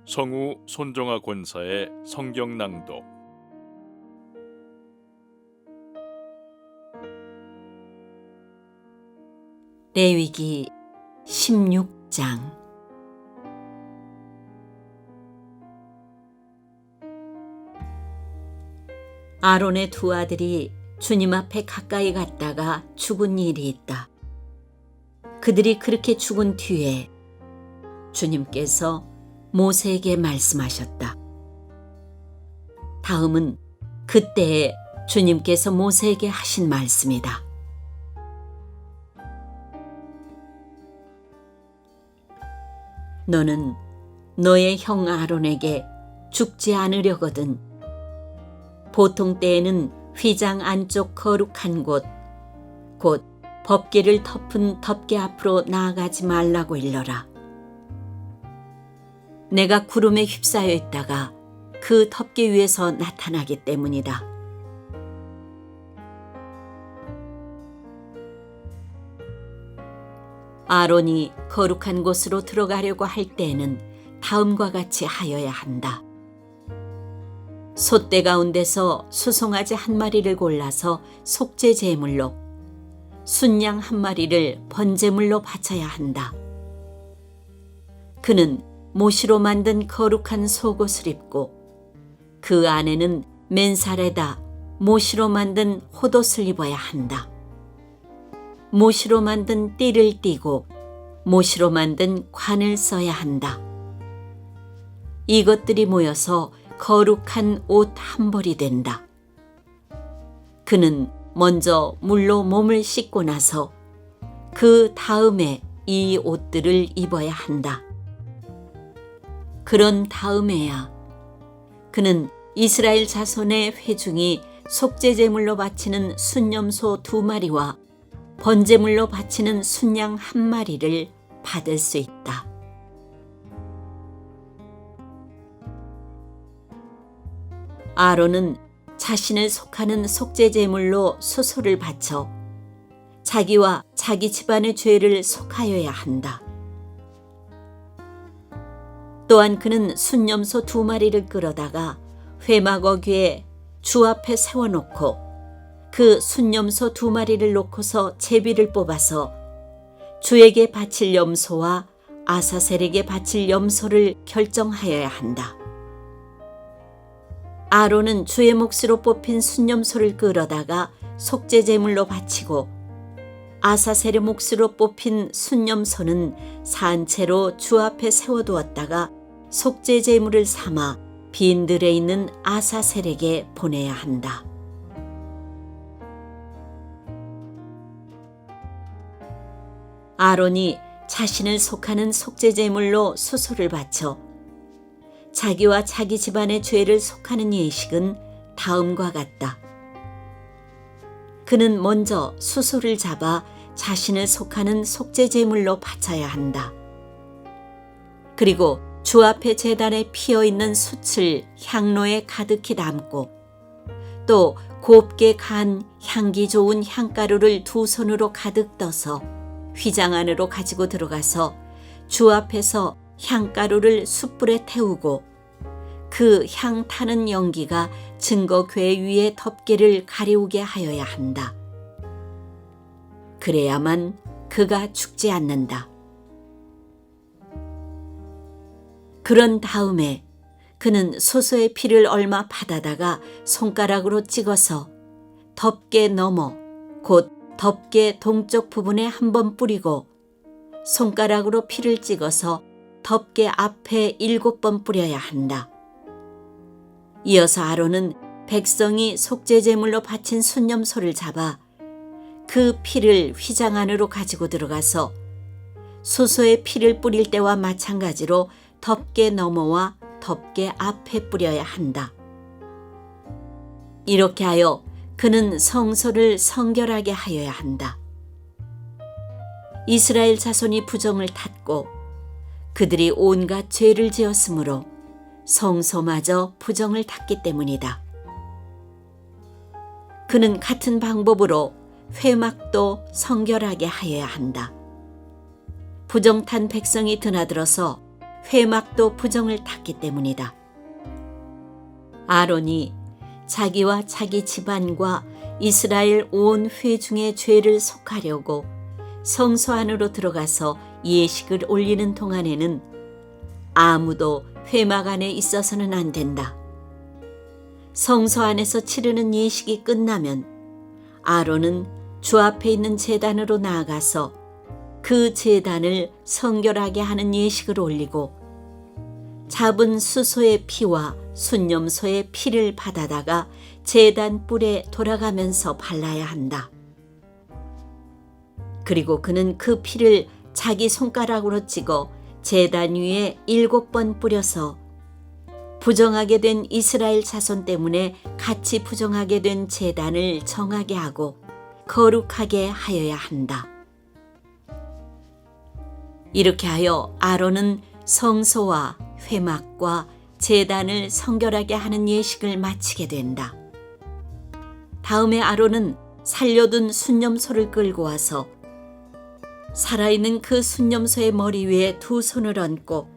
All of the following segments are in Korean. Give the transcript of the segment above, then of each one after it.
성우 손정아 권사의 성경 낭독. 레위기 16장. 아론의 두 아들이 주님 앞에 가까이 갔다가 죽은 일이 있다. 그들이 그렇게 죽은 뒤에 주님께서 모세에게 말씀하셨다. 다음은 그때에 주님께서 모세에게 하신 말씀이다. 너는 너의 형 아론에게 죽지 않으려거든 보통 때에는 휘장 안쪽 거룩한 곳, 곧 법궤를 덮은 덮개 앞으로 나아가지 말라고 일러라. 내가 구름에 휩싸여 있다가 그 덮개 위에서 나타나기 때문이다. 아론이 거룩한 곳으로 들어가려고 할 때에는 다음과 같이 하여야 한다. 솥대 가운데서 수송아지 한 마리를 골라서 속죄 제물로, 순양 한 마리를 번제물로 바쳐야 한다. 그는 모시로 만든 거룩한 속옷을 입고 그 안에는 맨살에다 모시로 만든 홑옷을 입어야 한다. 모시로 만든 띠를 띠고 모시로 만든 관을 써야 한다. 이것들이 모여서 거룩한 옷 한 벌이 된다. 그는 먼저 물로 몸을 씻고 나서 그 다음에 이 옷들을 입어야 한다. 그런 다음에야 그는 이스라엘 자손의 회중이 속죄제물로 바치는 순염소 2마리와 번제물로 바치는 순양 1마리를 받을 수 있다. 아론은 자신을 속하는 속죄제물로 수소를 바쳐 자기와 자기 집안의 죄를 속하여야 한다. 또한 그는 순염소 2마리를 끌어다가 회막어귀에 주 앞에 세워놓고 그 순염소 2마리를 놓고서 제비를 뽑아서 주에게 바칠 염소와 아사셀에게 바칠 염소를 결정하여야 한다. 아론은 주의 몫으로 뽑힌 순염소를 끌어다가 속죄제물로 바치고 아사셀의 몫으로 뽑힌 순염소는 산채로 주 앞에 세워두었다가 속죄제물을 삼아 빈들에 있는 아사셀에게 보내야 한다. 아론이 자신을 속하는 속죄제물로 수소를 바쳐 자기와 자기 집안의 죄를 속하는 예식은 다음과 같다. 그는 먼저 수소를 잡아 자신을 속하는 속죄제물로 바쳐야 한다. 그리고 주 앞에 제단에 피어있는 숯을 향로에 가득히 담고 또 곱게 간 향기 좋은 향가루를 2손으로 가득 떠서 휘장 안으로 가지고 들어가서 주 앞에서 향가루를 숯불에 태우고 그 향 타는 연기가 증거궤 위의 덮개를 가리우게 하여야 한다. 그래야만 그가 죽지 않는다. 그런 다음에 그는 소소의 피를 얼마 받아다가 손가락으로 찍어서 덮개 너머 곧 덮개 동쪽 부분에 한번 뿌리고 손가락으로 피를 찍어서 덮개 앞에 7번 뿌려야 한다. 이어서 아론은 백성이 속죄제물로 바친 순염소를 잡아 그 피를 휘장 안으로 가지고 들어가서 수소의 피를 뿌릴 때와 마찬가지로 덮개 너머와 덮개 앞에 뿌려야 한다. 이렇게 하여 그는 성소를 성결하게 하여야 한다. 이스라엘 자손이 부정을 탔고 그들이 온갖 죄를 지었으므로 성소마저 부정을 탔기 때문이다. 그는 같은 방법으로 회막도 성결하게 하여야 한다. 부정탄 백성이 드나들어서 회막도 부정을 탔기 때문이다. 아론이 자기와 자기 집안과 이스라엘 온 회중의 죄를 속하려고 성소 안으로 들어가서 예식을 올리는 동안에는 아무도 회막 안에 있어서는 안 된다. 성소 안에서 치르는 예식이 끝나면 아론은 주 앞에 있는 제단으로 나아가서 그 제단을 성결하게 하는 예식을 올리고 잡은 수소의 피와 순념소의 피를 받아다가 제단 뿔에 돌아가면서 발라야 한다. 그리고 그는 그 피를 자기 손가락으로 찍어 제단 위에 7번 뿌려서 부정하게 된 이스라엘 자손 때문에 같이 부정하게 된 제단을 정하게 하고 거룩하게 하여야 한다. 이렇게 하여 아론은 성소와 회막과 제단을 성결하게 하는 예식을 마치게 된다. 다음에 아론은 살려둔 순념소를 끌고 와서 살아있는 그 순념소의 머리 위에 두 손을 얹고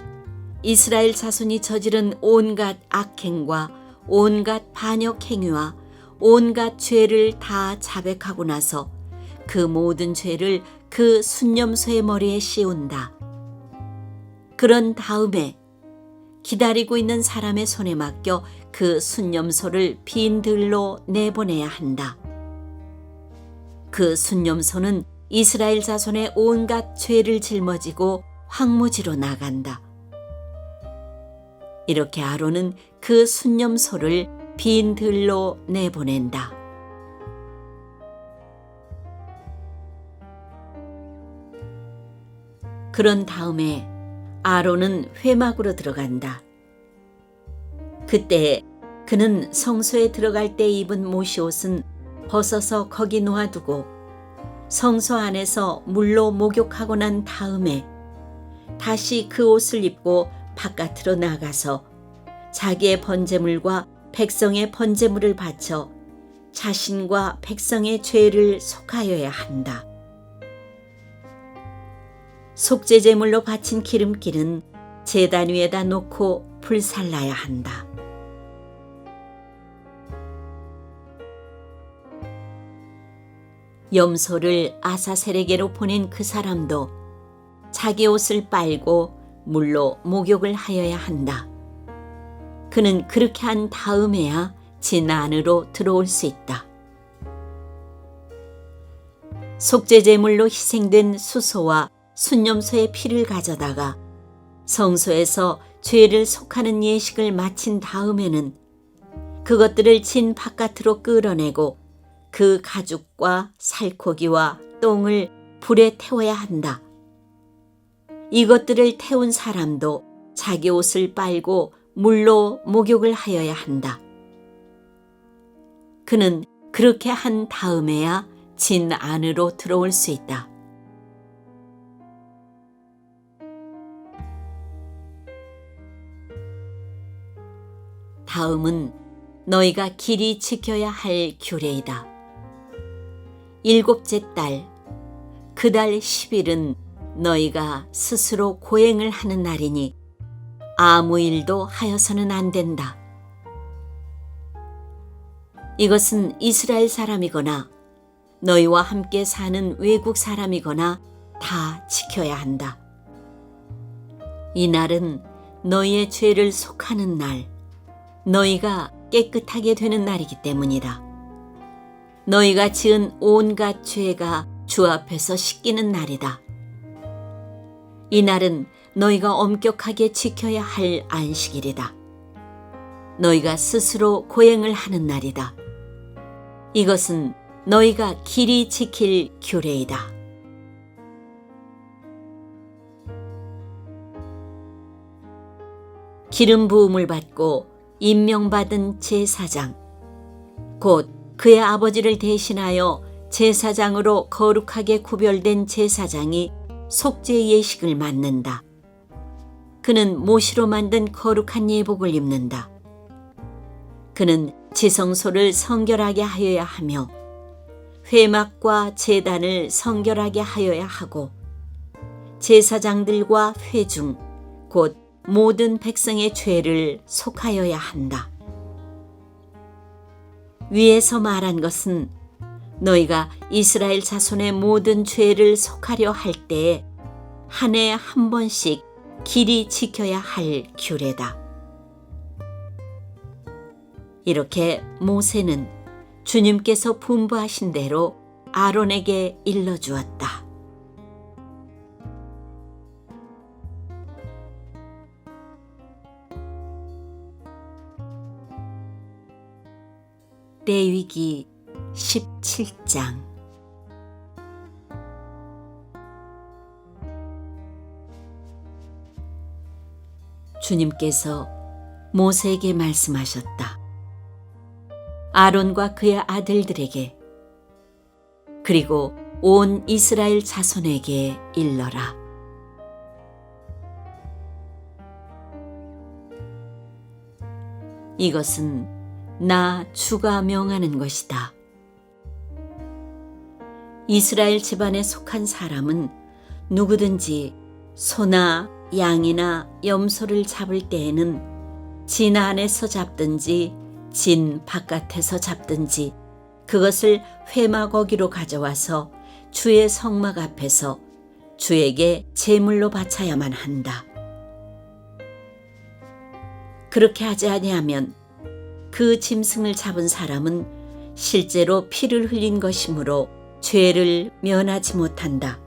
이스라엘 자손이 저지른 온갖 악행과 온갖 반역행위와 온갖 죄를 다 자백하고 나서 그 모든 죄를 그 순념소의 머리에 씌운다. 그런 다음에 기다리고 있는 사람의 손에 맡겨 그 순념소를 빈 들로 내보내야 한다. 그 순념소는 이스라엘 자손의 온갖 죄를 짊어지고 황무지로 나간다. 이렇게 아론은 그 순념소를 빈 들로 내보낸다. 그런 다음에 아론은 회막으로 들어간다. 그때 그는 성소에 들어갈 때 입은 모시옷은 벗어서 거기 놓아두고 성소 안에서 물로 목욕하고 난 다음에 다시 그 옷을 입고 바깥으로 나가서 자기의 번제물과 백성의 번제물을 바쳐 자신과 백성의 죄를 속하여야 한다. 속죄제물로 바친 기름기는 제단 위에다 놓고 불살라야 한다. 염소를 아사셀에게로 보낸 그 사람도 자기 옷을 빨고 물로 목욕을 하여야 한다. 그는 그렇게 한 다음에야 진 안으로 들어올 수 있다. 속죄제물로 희생된 수소와 순념소의 피를 가져다가 성소에서 죄를 속하는 예식을 마친 다음에는 그것들을 진 바깥으로 끌어내고 그 가죽과 살코기와 똥을 불에 태워야 한다. 이것들을 태운 사람도 자기 옷을 빨고 물로 목욕을 하여야 한다. 그는 그렇게 한 다음에야 진 안으로 들어올 수 있다. 다음은 너희가 길이 지켜야 할 규례이다. 7째 달, 그 달 10일은 너희가 스스로 고행을 하는 날이니 아무 일도 하여서는 안 된다. 이것은 이스라엘 사람이거나 너희와 함께 사는 외국 사람이거나 다 지켜야 한다. 이 날은 너희의 죄를 속하는 날, 너희가 깨끗하게 되는 날이기 때문이다. 너희가 지은 온갖 죄가 주 앞에서 씻기는 날이다. 이 날은 너희가 엄격하게 지켜야 할 안식일이다. 너희가 스스로 고행을 하는 날이다. 이것은 너희가 길이 지킬 규례이다. 기름 부음을 받고 임명받은 제사장, 곧 그의 아버지를 대신하여 제사장으로 거룩하게 구별된 제사장이 속죄 예식을 맡는다. 그는 모시로 만든 거룩한 예복을 입는다. 그는 지성소를 성결하게 하여야 하며 회막과 제단을 성결하게 하여야 하고 제사장들과 회중 곧 모든 백성의 죄를 속하여야 한다. 위에서 말한 것은 너희가 이스라엘 자손의 모든 죄를 속하려 할 때에 한 해에 한 번씩 길이 지켜야 할 규례다. 이렇게 모세는 주님께서 분부하신 대로 아론에게 일러주었다. 레위기 17장. 주님께서 모세에게 말씀하셨다. 아론과 그의 아들들에게 그리고 온 이스라엘 자손에게 일러라. 이것은 나 주가 명하는 것이다. 이스라엘 집안에 속한 사람은 누구든지 소나 양이나 염소를 잡을 때에는 진 안에서 잡든지 진 바깥에서 잡든지 그것을 회막어기로 가져와서 주의 성막 앞에서 주에게 제물로 바쳐야만 한다. 그렇게 하지 아니하면 그 짐승을 잡은 사람은 실제로 피를 흘린 것이므로 죄를 면하지 못한다.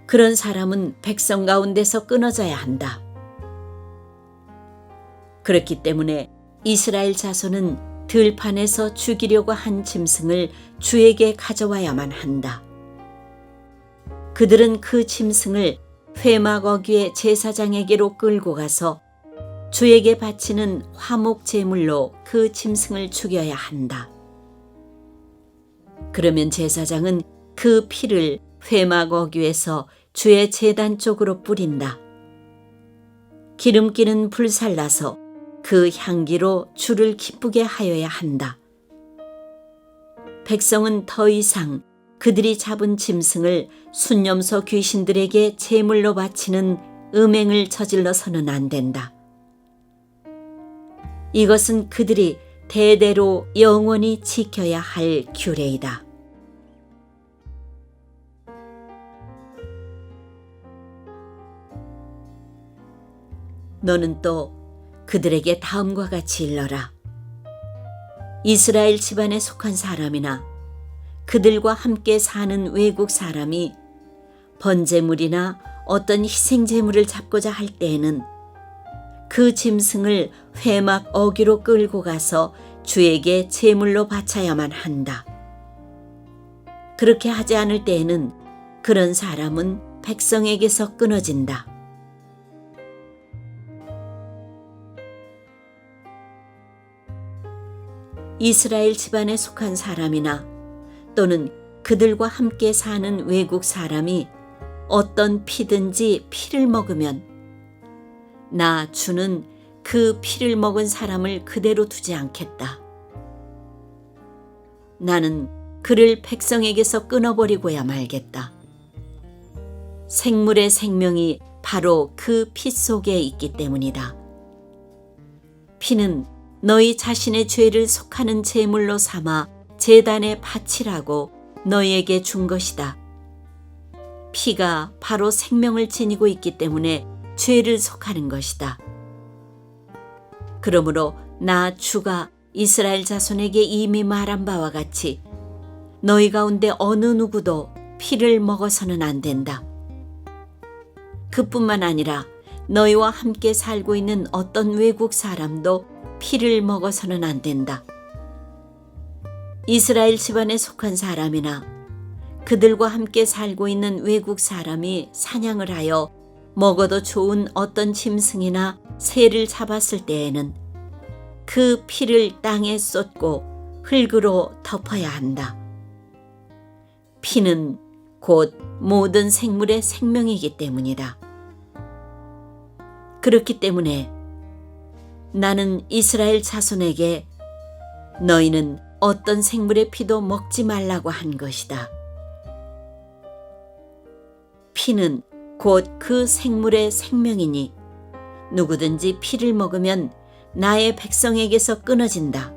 그런 사람은 백성 가운데서 끊어져야 한다. 그렇기 때문에 이스라엘 자손은 들판에서 죽이려고 한 짐승을 주에게 가져와야만 한다. 그들은 그 짐승을 회막어귀의 제사장에게로 끌고 가서 주에게 바치는 화목 제물로 그 짐승을 죽여야 한다. 그러면 제사장은 그 피를 회막어귀에서 주의 제단 쪽으로 뿌린다. 기름기는 불살라서 그 향기로 주를 기쁘게 하여야 한다. 백성은 더 이상 그들이 잡은 짐승을 순념소 귀신들에게 제물로 바치는 음행을 저질러서는 안 된다. 이것은 그들이 대대로 영원히 지켜야 할 규례이다. 너는 또 그들에게 다음과 같이 일러라. 이스라엘 집안에 속한 사람이나 그들과 함께 사는 외국 사람이 번제물이나 어떤 희생제물을 잡고자 할 때에는 그 짐승을 회막 어귀로 끌고 가서 주에게 제물로 바쳐야만 한다. 그렇게 하지 않을 때에는 그런 사람은 백성에게서 끊어진다. 이스라엘 집안에 속한 사람이나 또는 그들과 함께 사는 외국 사람이 어떤 피든지 피를 먹으면 나 주는 그 피를 먹은 사람을 그대로 두지 않겠다. 나는 그를 백성에게서 끊어버리고야 말겠다. 생물의 생명이 바로 그 피 속에 있기 때문이다. 피는 너희 자신의 죄를 속하는 제물로 삼아 제단에 바치라고 너희에게 준 것이다. 피가 바로 생명을 지니고 있기 때문에 죄를 속하는 것이다. 그러므로 나 주가 이스라엘 자손에게 이미 말한 바와 같이 너희 가운데 어느 누구도 피를 먹어서는 안 된다. 그뿐만 아니라 너희와 함께 살고 있는 어떤 외국 사람도 피를 먹어서는 안 된다. 이스라엘 집안에 속한 사람이나 그들과 함께 살고 있는 외국 사람이 사냥을 하여 먹어도 좋은 어떤 짐승이나 새를 잡았을 때에는 그 피를 땅에 쏟고 흙으로 덮어야 한다. 피는 곧 모든 생물의 생명이기 때문이다. 그렇기 때문에 나는 이스라엘 자손에게 너희는 어떤 생물의 피도 먹지 말라고 한 것이다. 피는 곧 그 생물의 생명이니 누구든지 피를 먹으면 나의 백성에게서 끊어진다.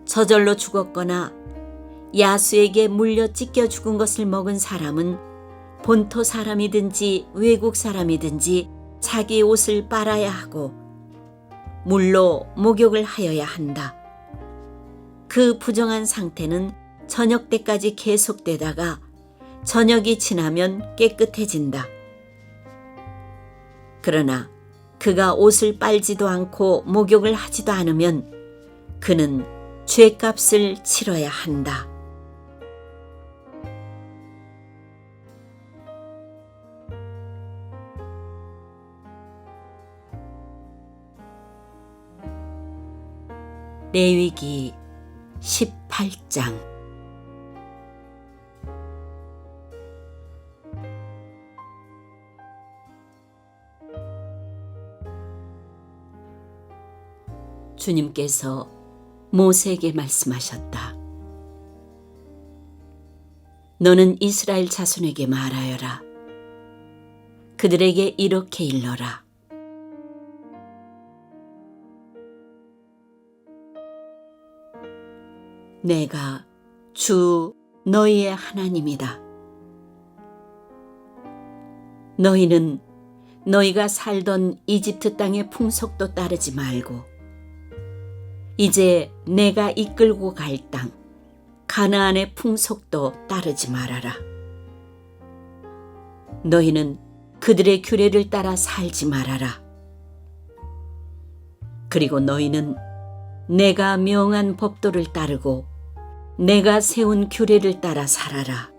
저절로 죽었거나 야수에게 물려 찢겨 죽은 것을 먹은 사람은 본토 사람이든지 외국 사람이든지 자기 옷을 빨아야 하고 물로 목욕을 하여야 한다. 그 부정한 상태는 저녁 때까지 계속되다가 저녁이 지나면 깨끗해진다. 그러나 그가 옷을 빨지도 않고 목욕을 하지도 않으면 그는 죄값을 치러야 한다. 레위기 18장. 주님께서 모세에게 말씀하셨다. 너는 이스라엘 자손에게 말하여라. 그들에게 이렇게 일러라. 내가 주 너희의 하나님이다. 너희는 너희가 살던 이집트 땅의 풍속도 따르지 말고 이제 내가 이끌고 갈 땅 가나안의 풍속도 따르지 말아라. 너희는 그들의 규례를 따라 살지 말아라. 그리고 너희는 내가 명한 법도를 따르고 내가 세운 규례를 따라 살아라.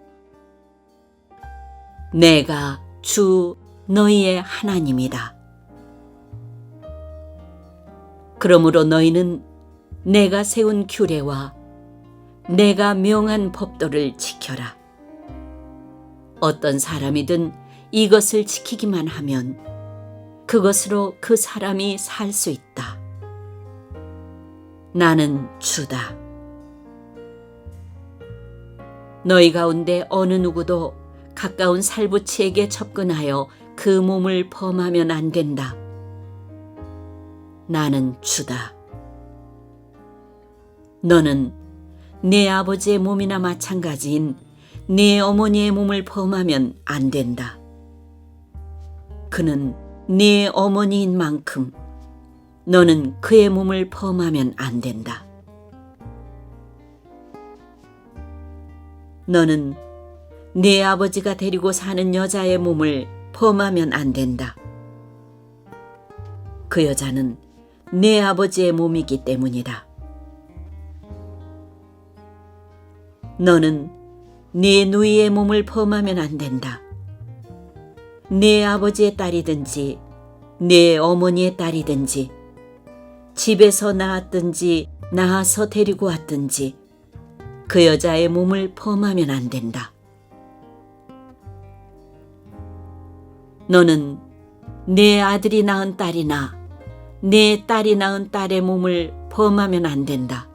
내가 주 너희의 하나님이다. 그러므로 너희는 내가 세운 규례와 내가 명한 법도를 지켜라. 어떤 사람이든 이것을 지키기만 하면 그것으로 그 사람이 살 수 있다. 나는 주다. 너희 가운데 어느 누구도 가까운 살부치에게 접근하여 그 몸을 범하면 안 된다. 나는 주다. 너는 네 아버지의 몸이나 마찬가지인 네 어머니의 몸을 범하면 안 된다. 그는 네 어머니인 만큼 너는 그의 몸을 범하면 안 된다. 너는 네 아버지가 데리고 사는 여자의 몸을 범하면 안 된다. 그 여자는 네 아버지의 몸이기 때문이다. 너는 네 누이의 몸을 범하면 안 된다. 네 아버지의 딸이든지 네 어머니의 딸이든지 집에서 낳았든지 낳아서 데리고 왔든지 그 여자의 몸을 범하면 안 된다. 너는 내 아들이 낳은 딸이나 내 딸이 낳은 딸의 몸을 범하면 안 된다.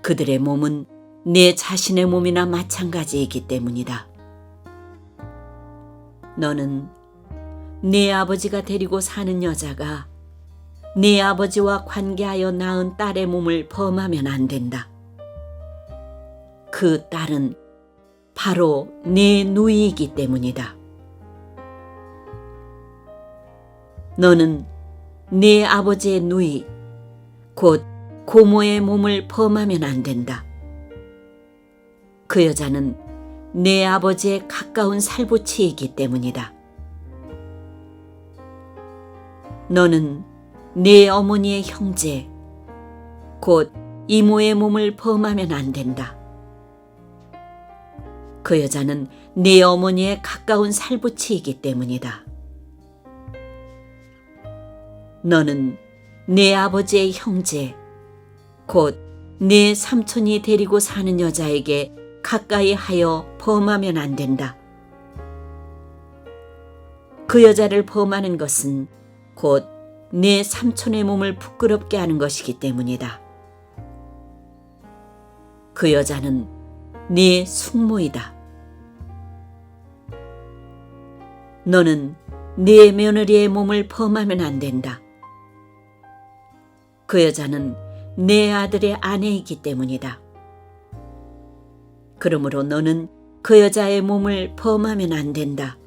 그들의 몸은 내 자신의 몸이나 마찬가지이기 때문이다. 너는 네 아버지가 데리고 사는 여자가 네 아버지와 관계하여 낳은 딸의 몸을 범하면 안 된다. 그 딸은 바로 네 누이이기 때문이다. 너는 네 아버지의 누이, 곧 고모의 몸을 범하면 안 된다. 그 여자는 네 아버지의 가까운 살부치이기 때문이다. 너는 네 어머니의 형제, 곧 이모의 몸을 범하면 안 된다. 그 여자는 네 어머니의 가까운 살부치이기 때문이다. 너는 네 아버지의 형제, 곧 네 삼촌이 데리고 사는 여자에게 가까이 하여 범하면 안 된다. 그 여자를 범하는 것은 곧 네 삼촌의 몸을 부끄럽게 하는 것이기 때문이다. 그 여자는 네 숙모이다. 너는 네 며느리의 몸을 범하면 안 된다. 그 여자는 내 아들의 아내이기 때문이다. 그러므로 너는 그 여자의 몸을 범하면 안 된다.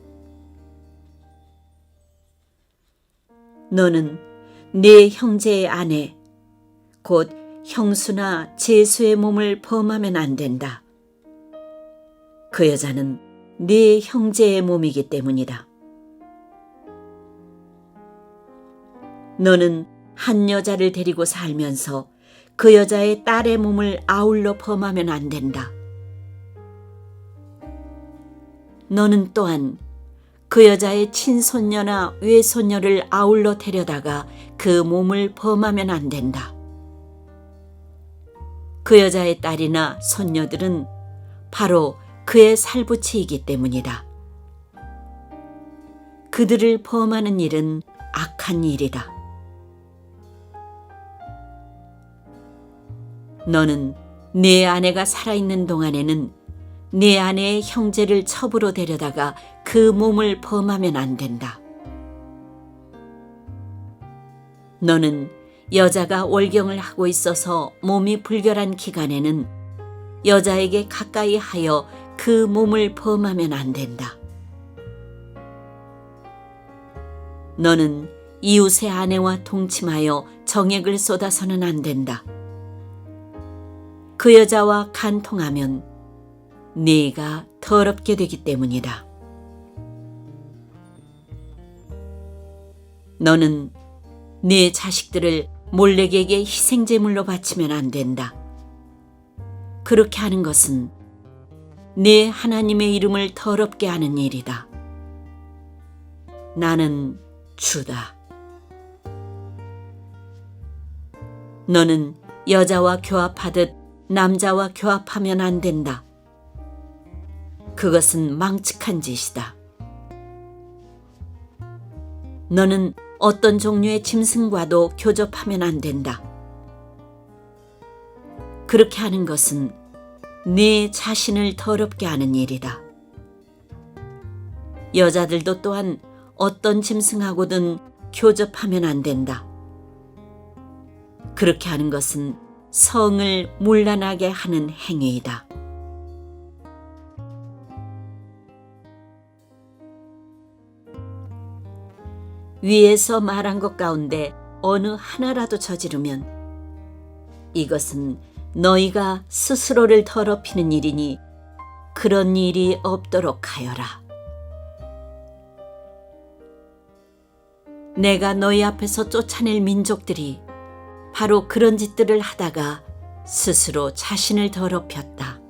너는 네 형제의 아내, 곧 형수나 제수의 몸을 범하면 안 된다. 그 여자는 네 형제의 몸이기 때문이다. 너는 한 여자를 데리고 살면서 그 여자의 딸의 몸을 아울러 범하면 안 된다. 너는 또한 그 여자의 친손녀나 외손녀를 아울러 데려다가 그 몸을 범하면 안 된다. 그 여자의 딸이나 손녀들은 바로 그의 살부치이기 때문이다. 그들을 범하는 일은 악한 일이다. 너는 네 아내가 살아있는 동안에는 네 아내의 형제를 첩으로 데려다가 그 몸을 범하면 안 된다. 너는 여자가 월경을 하고 있어서 몸이 불결한 기간에는 여자에게 가까이 하여 그 몸을 범하면 안 된다. 너는 이웃의 아내와 동침하여 정액을 쏟아서는 안 된다. 그 여자와 간통하면 네가 더럽게 되기 때문이다. 너는 네 자식들을 몰렉에게 희생제물로 바치면 안 된다. 그렇게 하는 것은 네 하나님의 이름을 더럽게 하는 일이다. 나는 주다. 너는 여자와 교합하듯 남자와 교합하면 안 된다. 그것은 망측한 짓이다. 너는 어떤 종류의 짐승과도 교접하면 안 된다. 그렇게 하는 것은 네 자신을 더럽게 하는 일이다. 여자들도 또한 어떤 짐승하고든 교접하면 안 된다. 그렇게 하는 것은 성을 문란하게 하는 행위이다. 위에서 말한 것 가운데 어느 하나라도 저지르면 이것은 너희가 스스로를 더럽히는 일이니 그런 일이 없도록 하여라. 내가 너희 앞에서 쫓아낼 민족들이 바로 그런 짓들을 하다가 스스로 자신을 더럽혔다.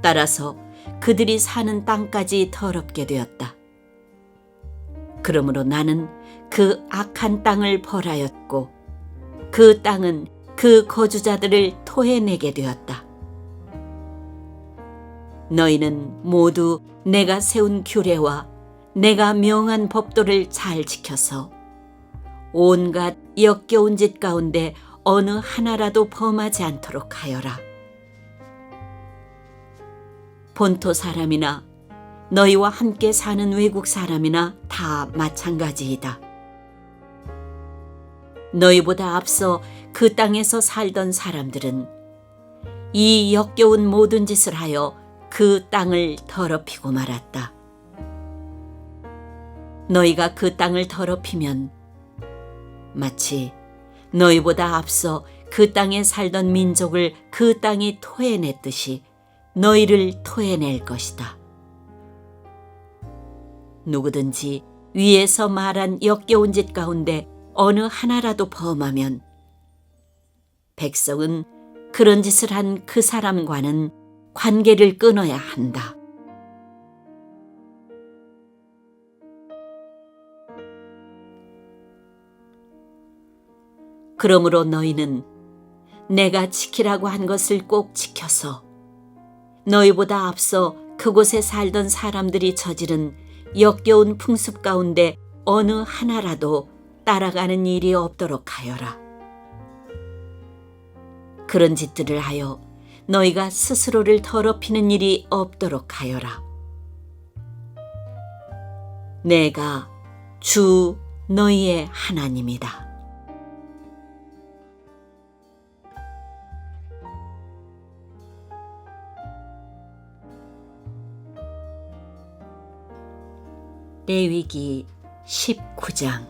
따라서 그들이 사는 땅까지 더럽게 되었다. 그러므로 나는 그 악한 땅을 벌하였고 그 땅은 그 거주자들을 토해내게 되었다. 너희는 모두 내가 세운 규례와 내가 명한 법도를 잘 지켜서 온갖 역겨운 짓 가운데 어느 하나라도 범하지 않도록 하여라. 본토 사람이나 너희와 함께 사는 외국 사람이나 다 마찬가지이다. 너희보다 앞서 그 땅에서 살던 사람들은 이 역겨운 모든 짓을 하여 그 땅을 더럽히고 말았다. 너희가 그 땅을 더럽히면 마치 너희보다 앞서 그 땅에 살던 민족을 그 땅이 토해냈듯이 너희를 토해낼 것이다. 누구든지 위에서 말한 역겨운 짓 가운데 어느 하나라도 범하면 백성은 그런 짓을 한 그 사람과는 관계를 끊어야 한다. 그러므로 너희는 내가 지키라고 한 것을 꼭 지켜서 너희보다 앞서 그곳에 살던 사람들이 저지른 역겨운 풍습 가운데 어느 하나라도 따라가는 일이 없도록 하여라. 그런 짓들을 하여 너희가 스스로를 더럽히는 일이 없도록 하여라. 내가 주 너희의 하나님이다. 레위기 19장.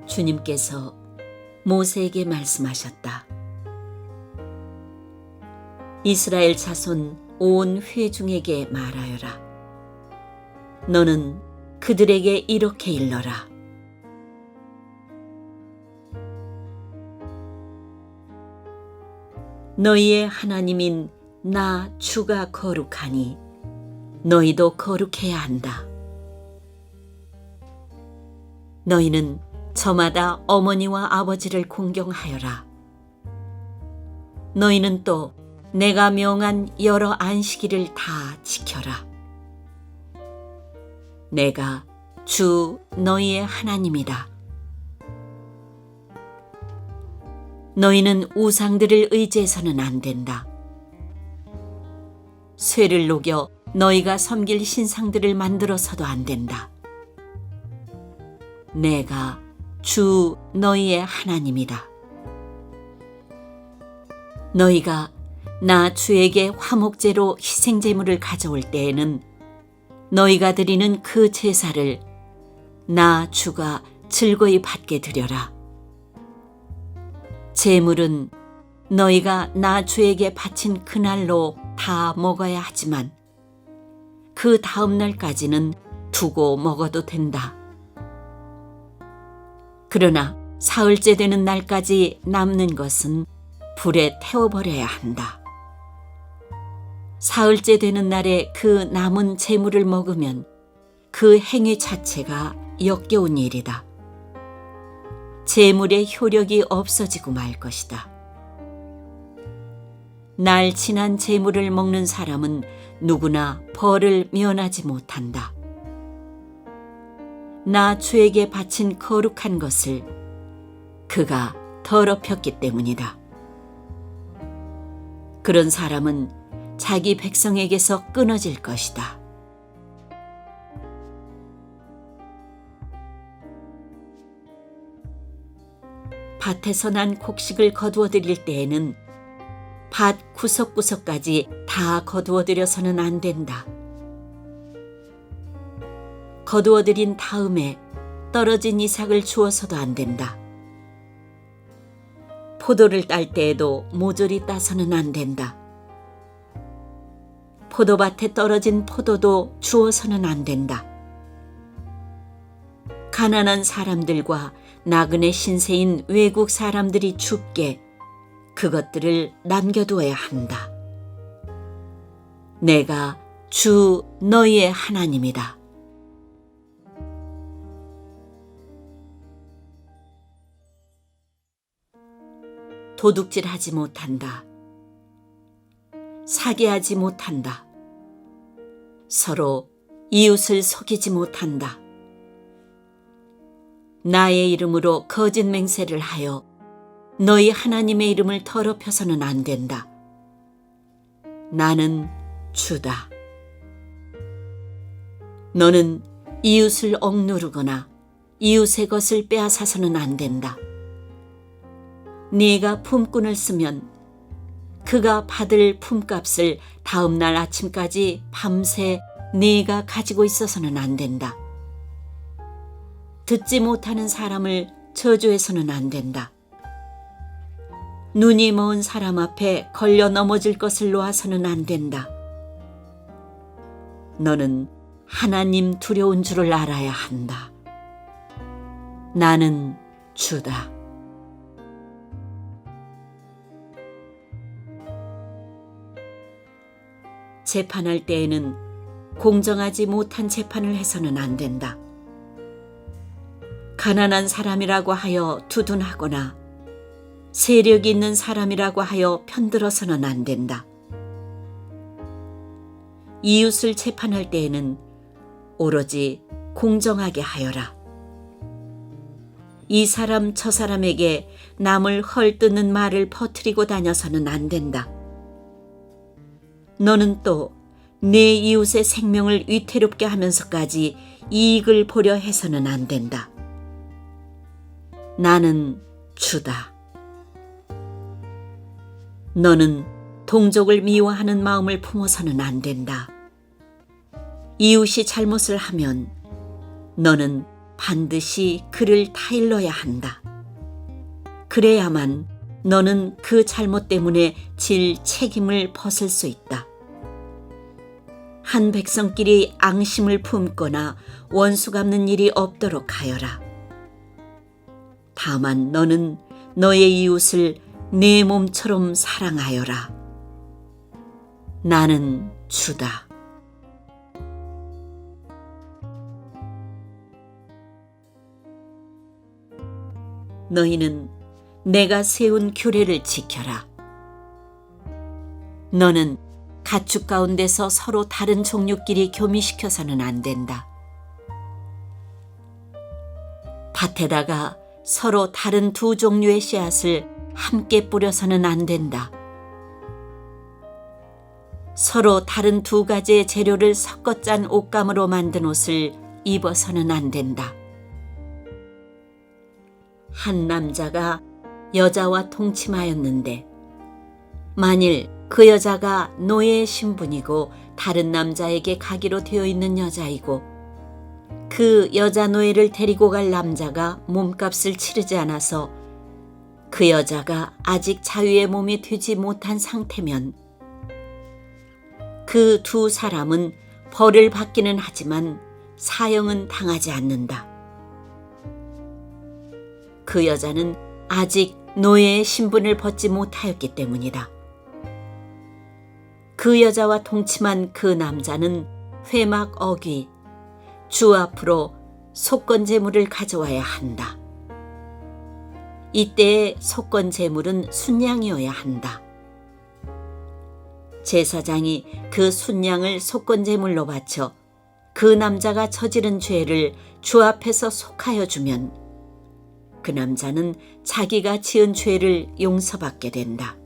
주님께서 모세에게 말씀하셨다. 이스라엘 자손 온 회중에게 말하여라. 너는 그들에게 이렇게 일러라. 너희의 하나님인 나 주가 거룩하니 너희도 거룩해야 한다. 너희는 저마다 어머니와 아버지를 공경하여라. 너희는 또 내가 명한 여러 안식일을 다 지켜라. 내가 주 너희의 하나님이다. 너희는 우상들을 의지해서는 안 된다. 쇠를 녹여 너희가 섬길 신상들을 만들어서도 안 된다. 내가 주 너희의 하나님이다. 너희가 나 주에게 화목제로 희생제물을 가져올 때에는 너희가 드리는 그 제사를 나 주가 즐거이 받게 드려라. 제물은 너희가 나 주에게 바친 그날로 다 먹어야 하지만 그 다음 날까지는 두고 먹어도 된다. 그러나 사흘째 되는 날까지 남는 것은 불에 태워버려야 한다. 사흘째 되는 날에 그 남은 제물을 먹으면 그 행위 자체가 역겨운 일이다. 제물의 효력이 없어지고 말 것이다. 날 지난 제물을 먹는 사람은 누구나 벌을 면하지 못한다. 나 주에게 바친 거룩한 것을 그가 더럽혔기 때문이다. 그런 사람은 자기 백성에게서 끊어질 것이다. 밭에서 난 곡식을 거두어 드릴 때에는 밭 구석구석까지 다 거두어 드려서는 안 된다. 거두어 드린 다음에 떨어진 이삭을 주어서도 안 된다. 포도를 딸 때에도 모조리 따서는 안 된다. 포도밭에 떨어진 포도도 주어서는 안 된다. 가난한 사람들과 나그네 신세인 외국 사람들이 죽게 그것들을 남겨두어야 한다. 내가 주 너희의 하나님이다. 도둑질하지 못한다. 사기하지 못한다. 서로 이웃을 속이지 못한다. 나의 이름으로 거짓 맹세를 하여 너희 하나님의 이름을 더럽혀서는 안 된다. 나는 주다. 너는 이웃을 억누르거나 이웃의 것을 빼앗아서는 안 된다. 네가 품꾼을 쓰면 그가 받을 품값을 다음 날 아침까지 밤새 네가 가지고 있어서는 안 된다. 듣지 못하는 사람을 저주해서는 안 된다. 눈이 먼 사람 앞에 걸려 넘어질 것을 놓아서는 안 된다. 너는 하나님 두려운 줄을 알아야 한다. 나는 주다. 재판할 때에는 공정하지 못한 재판을 해서는 안 된다. 가난한 사람이라고 하여 두둔하거나 세력이 있는 사람이라고 하여 편들어서는 안 된다. 이웃을 재판할 때에는 오로지 공정하게 하여라. 이 사람 저 사람에게 남을 헐뜯는 말을 퍼뜨리고 다녀서는 안 된다. 너는 또 내 이웃의 생명을 위태롭게 하면서까지 이익을 보려 해서는 안 된다. 나는 주다. 너는 동족을 미워하는 마음을 품어서는 안 된다. 이웃이 잘못을 하면 너는 반드시 그를 타일러야 한다. 그래야만 너는 그 잘못 때문에 질 책임을 벗을 수 있다. 한 백성끼리 앙심을 품거나 원수 갚는 일이 없도록 하여라. 다만 너는 너의 이웃을 내 몸처럼 사랑하여라. 나는 주다. 너희는 내가 세운 규례를 지켜라. 너는 가축 가운데서 서로 다른 종류끼리 교미시켜서는 안 된다. 밭에다가 서로 다른 두 종류의 씨앗을 함께 뿌려서는 안 된다. 서로 다른 두 가지의 재료를 섞어 짠 옷감으로 만든 옷을 입어서는 안 된다. 한 남자가 여자와 동침하였는데 만일 그 여자가 노예의 신분이고 다른 남자에게 가기로 되어 있는 여자이고 그 여자 노예를 데리고 갈 남자가 몸값을 치르지 않아서 그 여자가 아직 자유의 몸이 되지 못한 상태면 그 두 사람은 벌을 받기는 하지만 사형은 당하지 않는다. 그 여자는 아직 노예의 신분을 벗지 못하였기 때문이다. 그 여자와 동침한 그 남자는 회막 어귀, 주 앞으로 속건 제물을 가져와야 한다. 이때의 속건 제물은 순양이어야 한다. 제사장이 그 순양을 속건 제물로 바쳐 그 남자가 저지른 죄를 주 앞에서 속하여 주면 그 남자는 자기가 지은 죄를 용서받게 된다.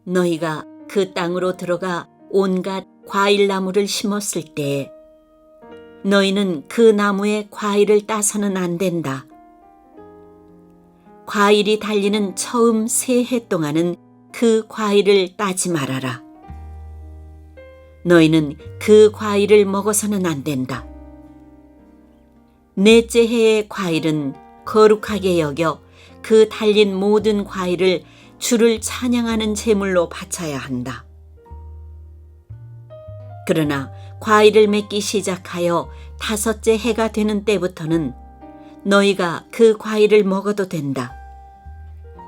너희가 그 땅으로 들어가 온갖 과일나무를 심었을 때에 너희는 그 나무의 과일을 따서는 안 된다. 과일이 달리는 처음 세 해 동안은 그 과일을 따지 말아라. 너희는 그 과일을 먹어서는 안 된다. 넷째 해의 과일은 거룩하게 여겨 그 달린 모든 과일을 주를 찬양하는 제물로 바쳐야 한다. 그러나 과일을 맺기 시작하여 다섯째 해가 되는 때부터는 너희가 그 과일을 먹어도 된다.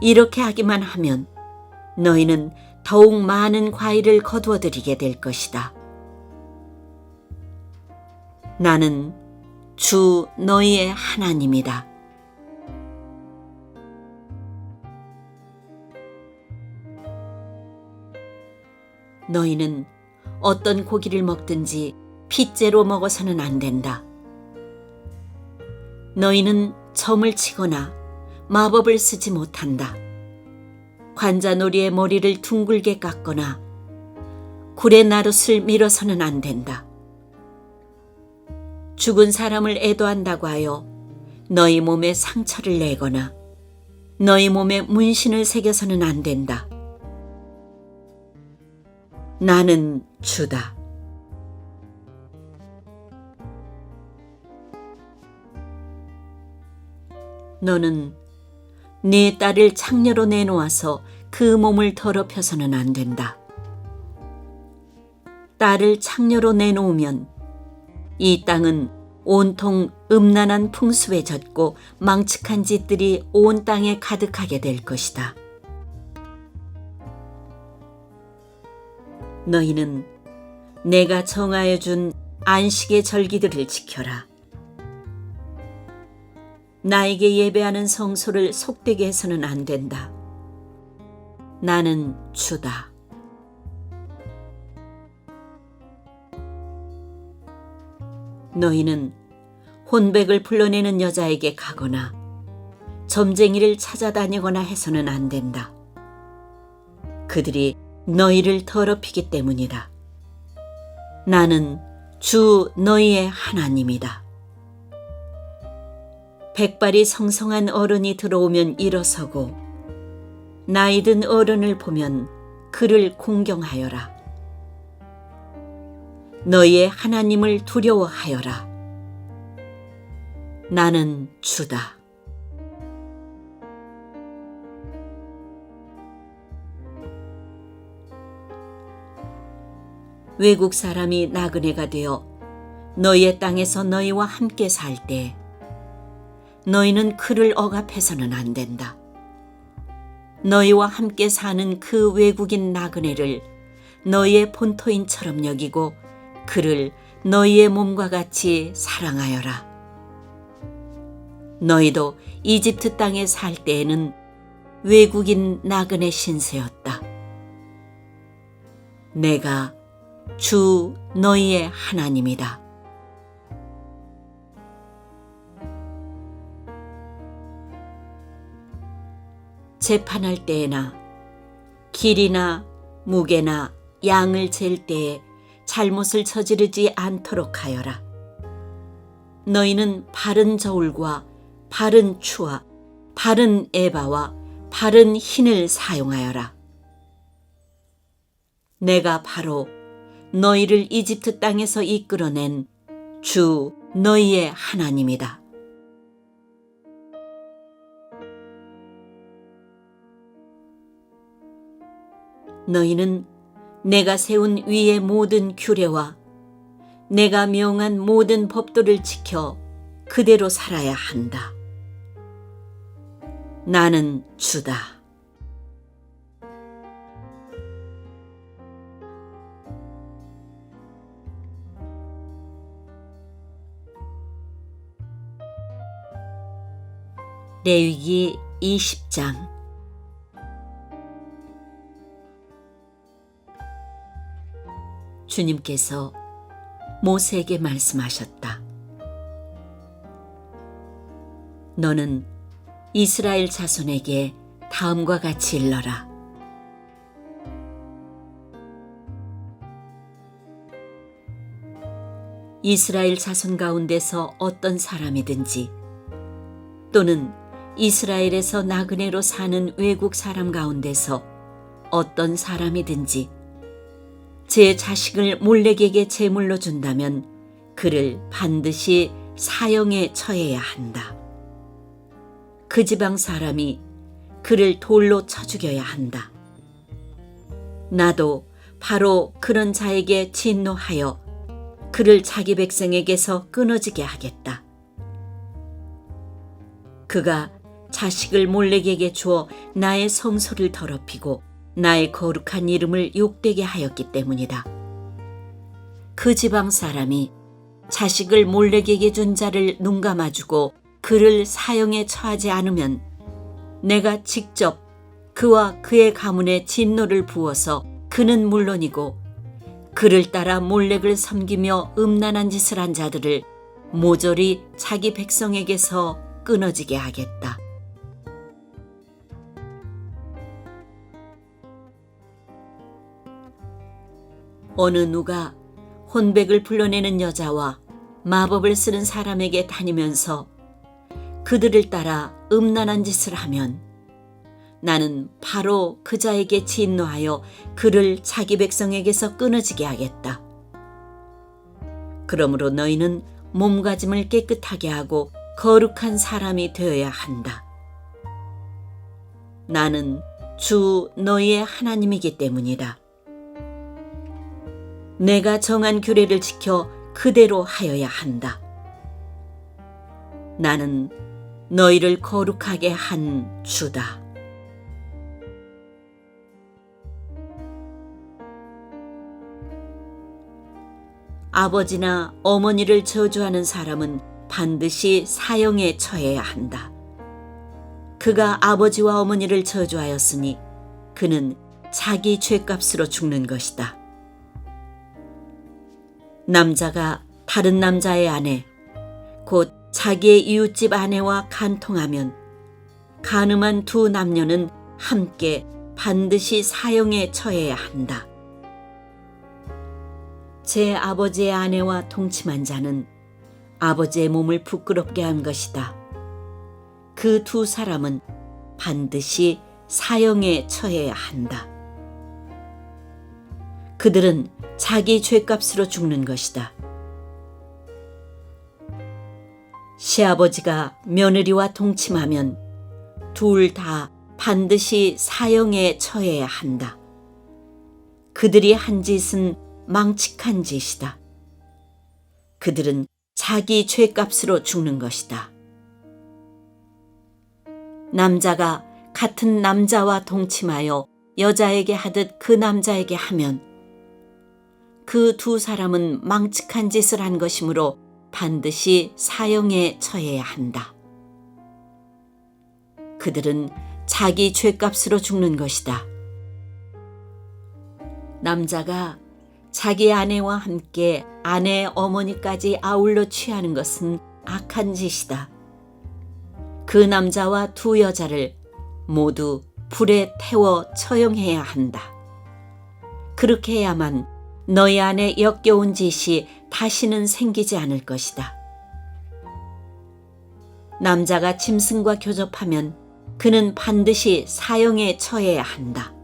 이렇게 하기만 하면 너희는 더욱 많은 과일을 거두어들이게 될 것이다. 나는 주 너희의 하나님이다. 너희는 어떤 고기를 먹든지 핏째로 먹어서는 안 된다. 너희는 점을 치거나 마법을 쓰지 못한다. 관자놀이의 머리를 둥글게 깎거나 굴의 나룻을 밀어서는 안 된다. 죽은 사람을 애도한다고 하여 너희 몸에 상처를 내거나 너희 몸에 문신을 새겨서는 안 된다. 나는 주다. 너는 네 딸을 창녀로 내놓아서 그 몸을 더럽혀서는 안 된다. 딸을 창녀로 내놓으면 이 땅은 온통 음란한 풍습에 젖고 망측한 짓들이 온 땅에 가득하게 될 것이다. 너희는 내가 정하여 준 안식의 절기들을 지켜라. 나에게 예배하는 성소를 속되게 해서는 안 된다. 나는 주다. 너희는 혼백을 불러내는 여자에게 가거나 점쟁이를 찾아다니거나 해서는 안 된다. 그들이 너희를 더럽히기 때문이다. 나는 주 너희의 하나님이다. 백발이 성성한 어른이 들어오면 일어서고 나이든 어른을 보면 그를 공경하여라. 너희의 하나님을 두려워하여라. 나는 주다. 외국 사람이 나그네가 되어 너희의 땅에서 너희와 함께 살 때 너희는 그를 억압해서는 안 된다. 너희와 함께 사는 그 외국인 나그네를 너희의 본토인처럼 여기고 그를 너희의 몸과 같이 사랑하여라. 너희도 이집트 땅에 살 때에는 외국인 나그네 신세였다. 내가 주 너희의 하나님이다. 재판할 때에나 길이나 무게나 양을 잴 때에 잘못을 저지르지 않도록 하여라. 너희는 바른 저울과 바른 추와 바른 에바와 바른 흰을 사용하여라. 내가 바로 너희를 이집트 땅에서 이끌어낸 주 너희의 하나님이다. 너희는 내가 세운 위의 모든 규례와 내가 명한 모든 법도를 지켜 그대로 살아야 한다. 나는 주다. 레위기 20장. 주님께서 모세에게 말씀하셨다. 너는 이스라엘 자손에게 다음과 같이 일러라. 이스라엘 자손 가운데서 어떤 사람이든지 또는 이스라엘에서 나그네로 사는 외국 사람 가운데서 어떤 사람이든지 제 자식을 몰렉에게 제물로 준다면 그를 반드시 사형에 처해야 한다. 그 지방 사람이 그를 돌로 쳐 죽여야 한다. 나도 바로 그런 자에게 진노하여 그를 자기 백성에게서 끊어지게 하겠다. 그가 자식을 몰렉에게 주어 나의 성소를 더럽히고 나의 거룩한 이름을 욕되게 하였기 때문이다. 그 지방 사람이 자식을 몰렉에게 준 자를 눈감아주고 그를 사형에 처하지 않으면 내가 직접 그와 그의 가문에 진노를 부어서 그는 물론이고 그를 따라 몰렉을 섬기며 음란한 짓을 한 자들을 모조리 자기 백성에게서 끊어지게 하겠다. 어느 누가 혼백을 불러내는 여자와 마법을 쓰는 사람에게 다니면서 그들을 따라 음란한 짓을 하면 나는 바로 그 자에게 진노하여 그를 자기 백성에게서 끊어지게 하겠다. 그러므로 너희는 몸가짐을 깨끗하게 하고 거룩한 사람이 되어야 한다. 나는 주 너희의 하나님이기 때문이다. 내가 정한 규례를 지켜 그대로 하여야 한다. 나는 너희를 거룩하게 한 주다. 아버지나 어머니를 저주하는 사람은 반드시 사형에 처해야 한다. 그가 아버지와 어머니를 저주하였으니 그는 자기 죄값으로 죽는 것이다. 남자가 다른 남자의 아내, 곧 자기의 이웃집 아내와 간통하면 간음한 두 남녀는 함께 반드시 사형에 처해야 한다. 제 아버지의 아내와 동침한 자는 아버지의 몸을 부끄럽게 한 것이다. 그 두 사람은 반드시 사형에 처해야 한다. 그들은 자기 죄값으로 죽는 것이다. 시아버지가 며느리와 동침하면 둘 다 반드시 사형에 처해야 한다. 그들이 한 짓은 망측한 짓이다. 그들은 자기 죄값으로 죽는 것이다. 남자가 같은 남자와 동침하여 여자에게 하듯 그 남자에게 하면 그 두 사람은 망측한 짓을 한 것이므로 반드시 사형에 처해야 한다. 그들은 자기 죄값으로 죽는 것이다. 남자가 자기 아내와 함께 아내의 어머니까지 아울러 취하는 것은 악한 짓이다. 그 남자와 두 여자를 모두 불에 태워 처형해야 한다. 그렇게 해야만 너희 안에 역겨운 짓이 다시는 생기지 않을 것이다. 남자가 짐승과 교접하면 그는 반드시 사형에 처해야 한다.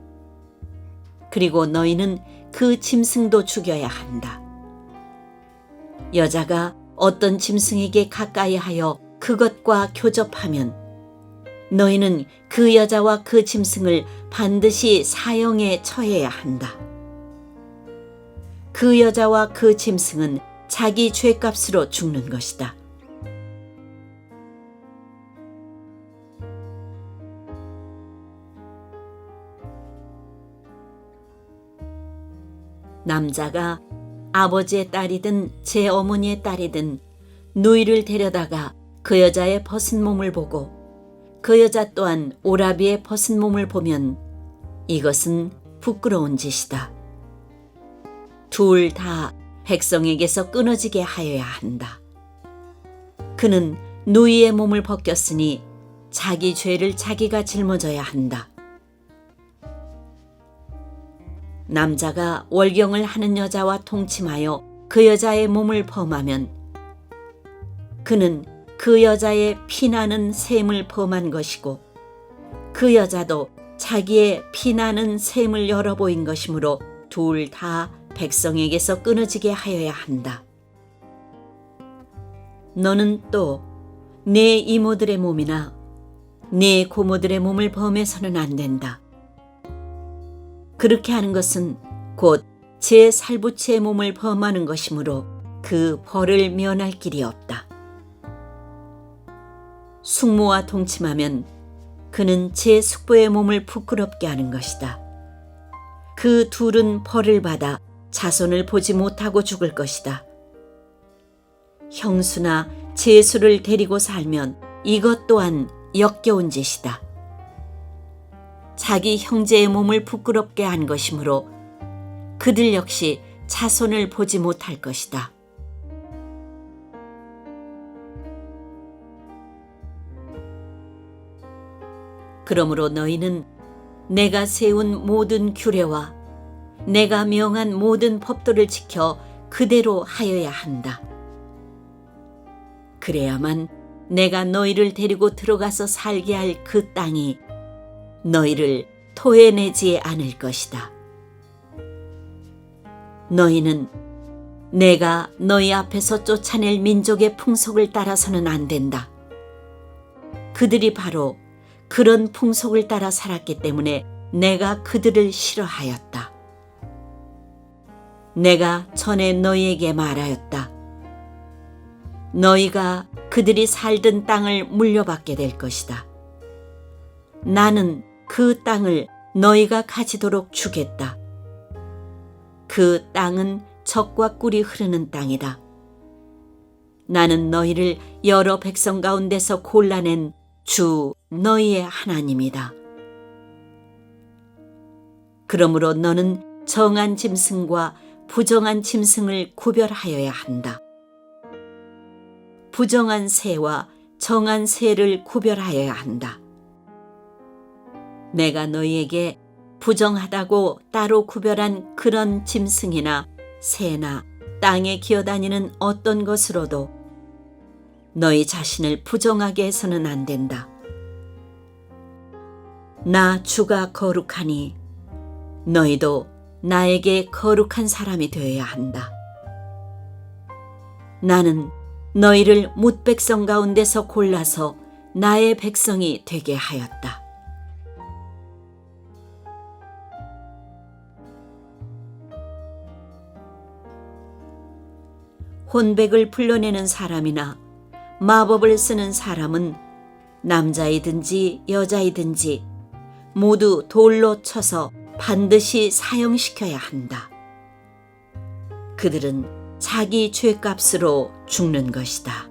그리고 너희는 그 짐승도 죽여야 한다. 여자가 어떤 짐승에게 가까이 하여 그것과 교접하면 너희는 그 여자와 그 짐승을 반드시 사형에 처해야 한다. 그 여자와 그 짐승은 자기 죄값으로 죽는 것이다. 남자가 아버지의 딸이든 제 어머니의 딸이든 누이를 데려다가 그 여자의 벗은 몸을 보고 그 여자 또한 오라비의 벗은 몸을 보면 이것은 부끄러운 짓이다. 둘 다 백성에게서 끊어지게 하여야 한다. 그는 누이의 몸을 벗겼으니 자기 죄를 자기가 짊어져야 한다. 남자가 월경을 하는 여자와 동침하여 그 여자의 몸을 범하면 그는 그 여자의 피나는 셈을 범한 것이고 그 여자도 자기의 피나는 셈을 열어보인 것이므로 둘 다 백성에게서 끊어지게 하여야 한다. 너는 또 내 이모들의 몸이나 내 고모들의 몸을 범해서는 안 된다. 그렇게 하는 것은 곧 제 살부치의 몸을 범하는 것이므로 그 벌을 면할 길이 없다. 숙모와 동침하면 그는 제 숙부의 몸을 부끄럽게 하는 것이다. 그 둘은 벌을 받아 자손을 보지 못하고 죽을 것이다. 형수나 제수를 데리고 살면 이것 또한 역겨운 짓이다. 자기 형제의 몸을 부끄럽게 한 것이므로 그들 역시 자손을 보지 못할 것이다. 그러므로 너희는 내가 세운 모든 규례와 내가 명한 모든 법도를 지켜 그대로 하여야 한다. 그래야만 내가 너희를 데리고 들어가서 살게 할 그 땅이 너희를 토해내지 않을 것이다. 너희는 내가 너희 앞에서 쫓아낼 민족의 풍속을 따라서는 안 된다. 그들이 바로 그런 풍속을 따라 살았기 때문에 내가 그들을 싫어하였다. 내가 전에 너희에게 말하였다. 너희가 그들이 살던 땅을 물려받게 될 것이다. 나는 그 땅을 너희가 가지도록 주겠다. 그 땅은 젖과 꿀이 흐르는 땅이다. 나는 너희를 여러 백성 가운데서 골라낸 주 너희의 하나님이다. 그러므로 너는 정한 짐승과 부정한 짐승을 구별하여야 한다. 부정한 새와 정한 새를 구별하여야 한다. 내가 너희에게 부정하다고 따로 구별한 그런 짐승이나 새나 땅에 기어다니는 어떤 것으로도 너희 자신을 부정하게 해서는 안 된다. 나 주가 거룩하니 너희도 나에게 거룩한 사람이 되어야 한다. 나는 너희를 뭇백성 가운데서 골라서 나의 백성이 되게 하였다. 혼백을 불러내는 사람이나 마법을 쓰는 사람은 남자이든지 여자이든지 모두 돌로 쳐서 반드시 사형시켜야 한다. 그들은 자기 죄값으로 죽는 것이다.